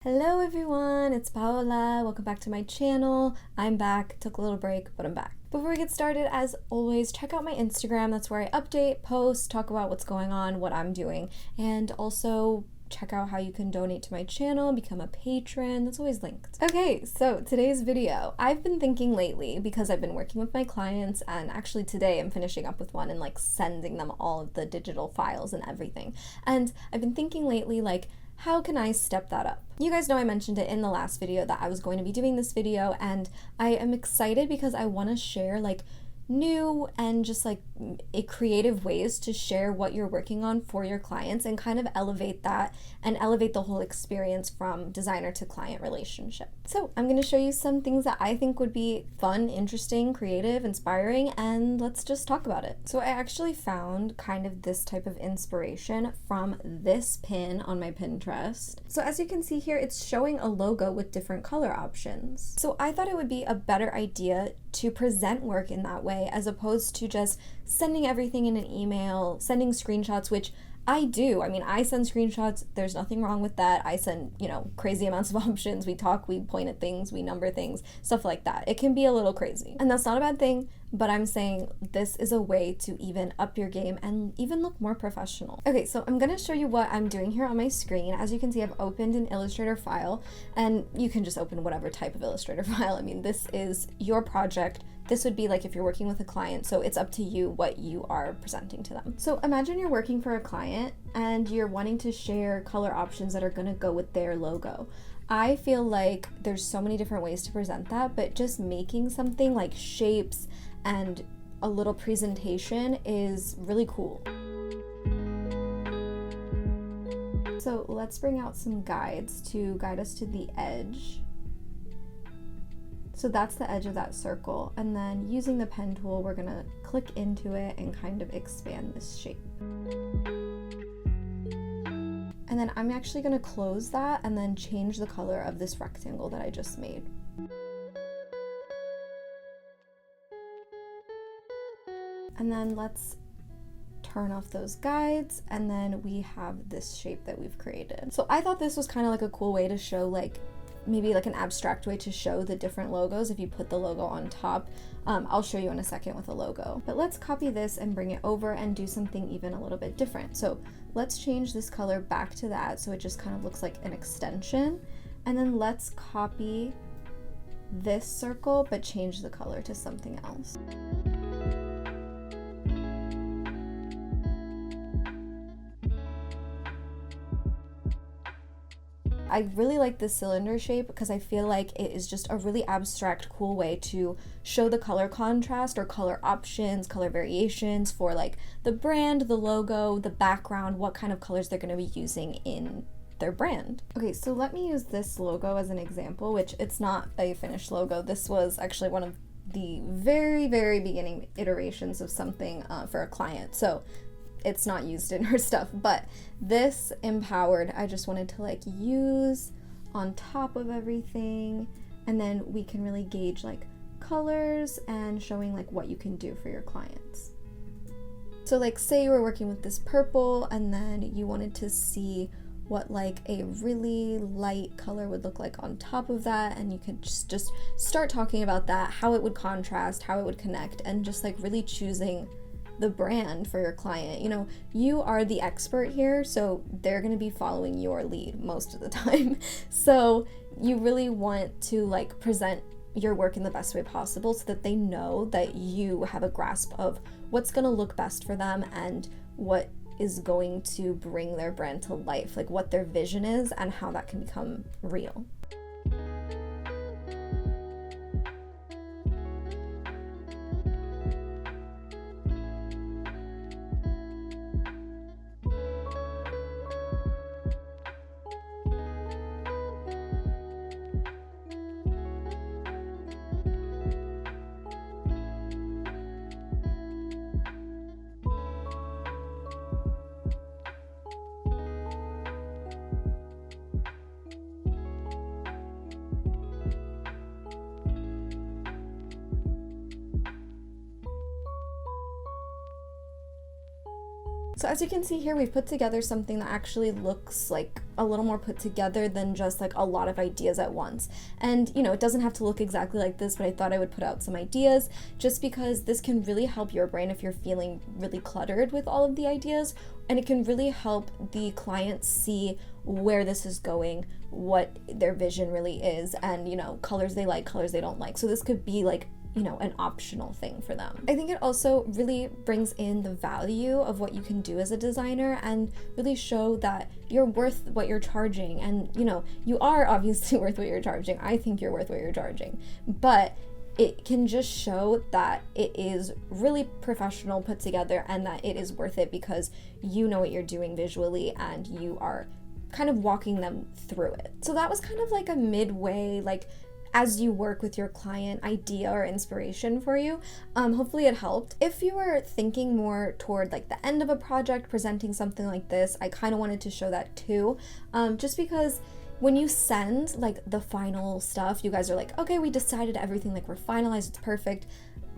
Hello everyone, it's Paola. Welcome back to my channel. I'm back. Took a little break, but I'm back. Before we get started, as always, check out my Instagram. That's where I update, post, talk about what's going on, what I'm doing, and also check out how you can donate to my channel, become a patron. That's always linked. Okay, so today's video. I've been thinking lately, because I've been working with my clients, and actually today I'm finishing up with one and like sending them all of the digital files and everything. And I've been thinking lately, like, how can I step that up? You guys know I mentioned it in the last video that I was going to be doing this video, and I am excited because I want to share like new and just like creative ways to share what you're working on for your clients and kind of elevate that and elevate the whole experience from designer to client relationship. So I'm going to show you some things that I think would be fun, interesting, creative, inspiring, and let's just talk about it. So I actually found kind of this type of inspiration from this pin on my Pinterest. So as you can see here, it's showing a logo with different color options. So I thought it would be a better idea to present work in that way as opposed to just sending everything in an email, sending screenshots, which I do. I mean, I send screenshots. There's nothing wrong with that. I send, crazy amounts of options. We talk, we point at things, we number things, stuff like that. It can be a little crazy. And that's not a bad thing, but I'm saying this is a way to even up your game and even look more professional. Okay, so I'm gonna show you what I'm doing here on my screen. As you can see, I've opened an Illustrator file, and you can just open whatever type of Illustrator file. I mean, this is your project. This would be like if you're working with a client, so it's up to you what you are presenting to them. So imagine you're working for a client and you're wanting to share color options that are gonna go with their logo. I feel like there's so many different ways to present that, but just making something like shapes and a little presentation is really cool. So let's bring out some guides to guide us to the edge. So that's the edge of that circle, and then using the pen tool, we're gonna click into it and kind of expand this shape. And then I'm actually gonna close that and then change the color of this rectangle that I just made. And then let's turn off those guides, and then we have this shape that we've created. So I thought this was kind of like a cool way to show like maybe like an abstract way to show the different logos if you put the logo on top. I'll show you in a second with a logo. But let's copy this and bring it over and do something even a little bit different. So let's change this color back to that so it just kind of looks like an extension. And then let's copy this circle but change the color to something else. I really like this cylinder shape because I feel like it is just a really abstract, cool way to show the color contrast or color options, color variations for like the brand, the logo, the background, what kind of colors they're going to be using in their brand. Okay, so let me use this logo as an example, which it's not a finished logo. This was actually one of the very, very beginning iterations of something for a client. So it's not used in her stuff, but this empowered, I just wanted to like use on top of everything, and then we can really gauge like colors and showing like what you can do for your clients. So like say you were working with this purple and then you wanted to see what like a really light color would look like on top of that, and you could just start talking about that, how it would contrast, how it would connect, and just like really choosing the brand for your client. You are the expert here, so they're going to be following your lead most of the time. So you really want to like present your work in the best way possible so that they know that you have a grasp of what's going to look best for them and what is going to bring their brand to life, like what their vision is and how that can become real. So as you can see here, we've put together something that actually looks like a little more put together than just like a lot of ideas at once. And you know, it doesn't have to look exactly like this, but I thought I would put out some ideas just because this can really help your brain if you're feeling really cluttered with all of the ideas, and it can really help the client see where this is going, what their vision really is, and you know, colors they like, colors they don't like. So this could be like, you know, an optional thing for them. I think it also really brings in the value of what you can do as a designer and really show that you're worth what you're charging. And you know, you are obviously worth what you're charging. I think you're worth what you're charging, but it can just show that it is really professional, put together, and that it is worth it because you know what you're doing visually and you are kind of walking them through it. So that was kind of like a midway, like as you work with your client, idea or inspiration for you. Hopefully it helped. If you were thinking more toward like the end of a project, presenting something like this, I kind of wanted to show that too, just because when you send like the final stuff, you guys are like, okay, we decided everything, like we're finalized, it's perfect.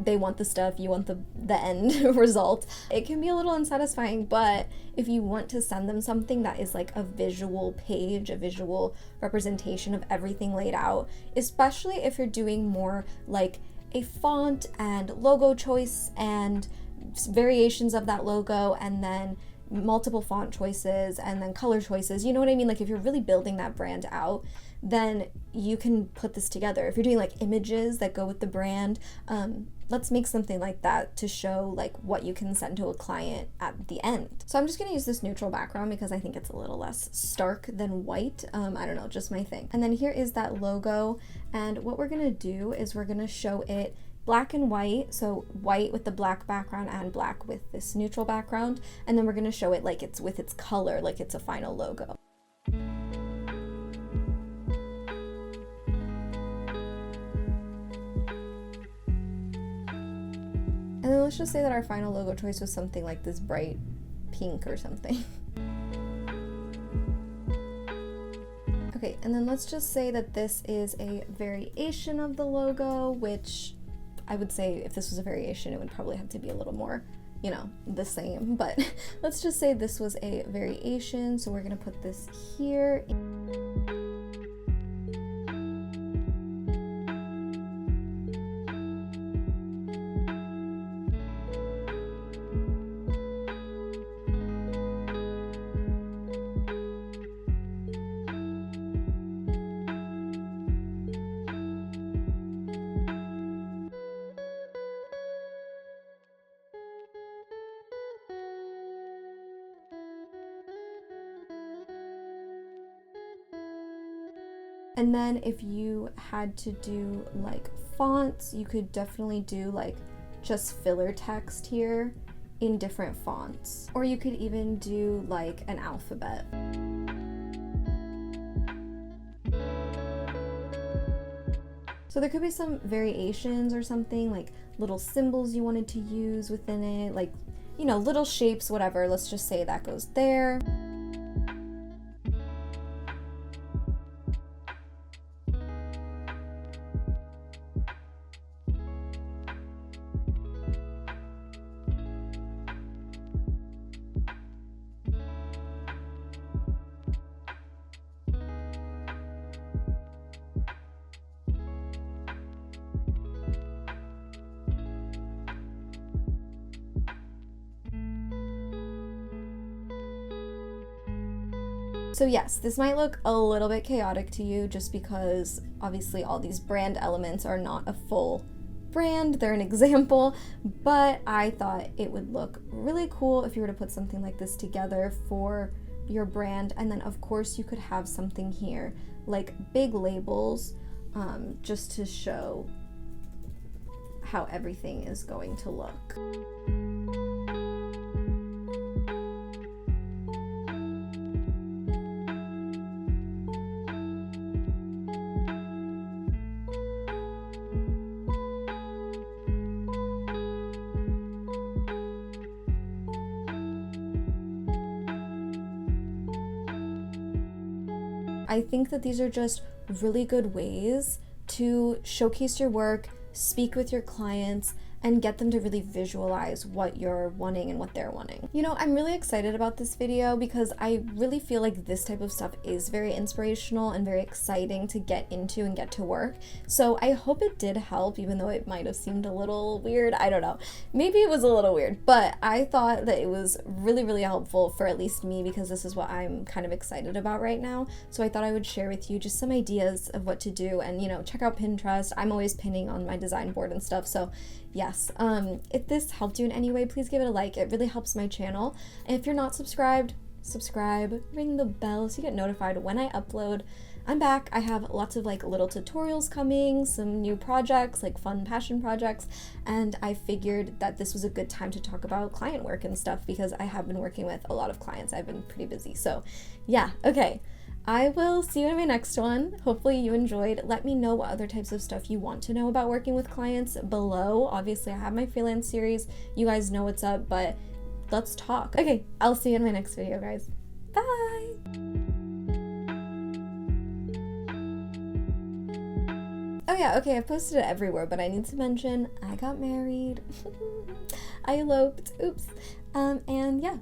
They want the stuff, you want the end result. It can be a little unsatisfying, but if you want to send them something that is like a visual page, a visual representation of everything laid out, especially if you're doing more like a font and logo choice and variations of that logo, and then multiple font choices and then color choices, you know what I mean? Like if you're really building that brand out, then you can put this together. If you're doing like images that go with the brand, let's make something like that to show like what you can send to a client at the end. So I'm just gonna use this neutral background because I think it's a little less stark than white. I don't know, just my thing. And then here is that logo, and what we're gonna do is we're gonna show it black and white, so white with the black background and black with this neutral background, and then we're going to show it like it's with its color, like it's a final logo. And then let's just say that our final logo choice was something like this bright pink or something. Okay, and then let's just say that this is a variation of the logo, which I would say if this was a variation, it would probably have to be a little more, you know, the same, but let's just say this was a variation. So we're gonna put this here. And then if you had to do like fonts, you could definitely do like just filler text here in different fonts. Or you could even do like an alphabet. So there could be some variations or something, like little symbols you wanted to use within it, like, you know, little shapes, whatever. Let's just say that goes there. So yes, this might look a little bit chaotic to you just because obviously all these brand elements are not a full brand, they're an example, but I thought it would look really cool if you were to put something like this together for your brand. And then of course you could have something here like big labels, just to show how everything is going to look. I think that these are just really good ways to showcase your work, speak with your clients, and get them to really visualize what you're wanting and what they're wanting. You know, I'm really excited about this video because I really feel like this type of stuff is very inspirational and very exciting to get into and get to work. So I hope it did help, even though it might have seemed a little weird. I don't know. Maybe it was a little weird, but I thought that it was really, really helpful for at least me because this is what I'm kind of excited about right now. So I thought I would share with you just some ideas of what to do, and, you know, check out Pinterest. I'm always pinning on my design board and stuff. So yes, if this helped you in any way, please give it a like. It really helps my channel. And if you're not subscribed, subscribe, ring the bell so you get notified when I upload. I'm back. I have lots of like little tutorials coming, some new projects, like fun passion projects, and I figured that this was a good time to talk about client work and stuff because I have been working with a lot of clients. I've been pretty busy. So yeah, okay. I will see you in my next one. Hopefully you enjoyed. Let me know what other types of stuff you want to know about working with clients below. Obviously, I have my freelance series. You guys know what's up, but let's talk. Okay, I'll see you in my next video, guys. Bye! Oh yeah, okay, I've posted it everywhere, but I need to mention I got married. I eloped. Oops. And yeah.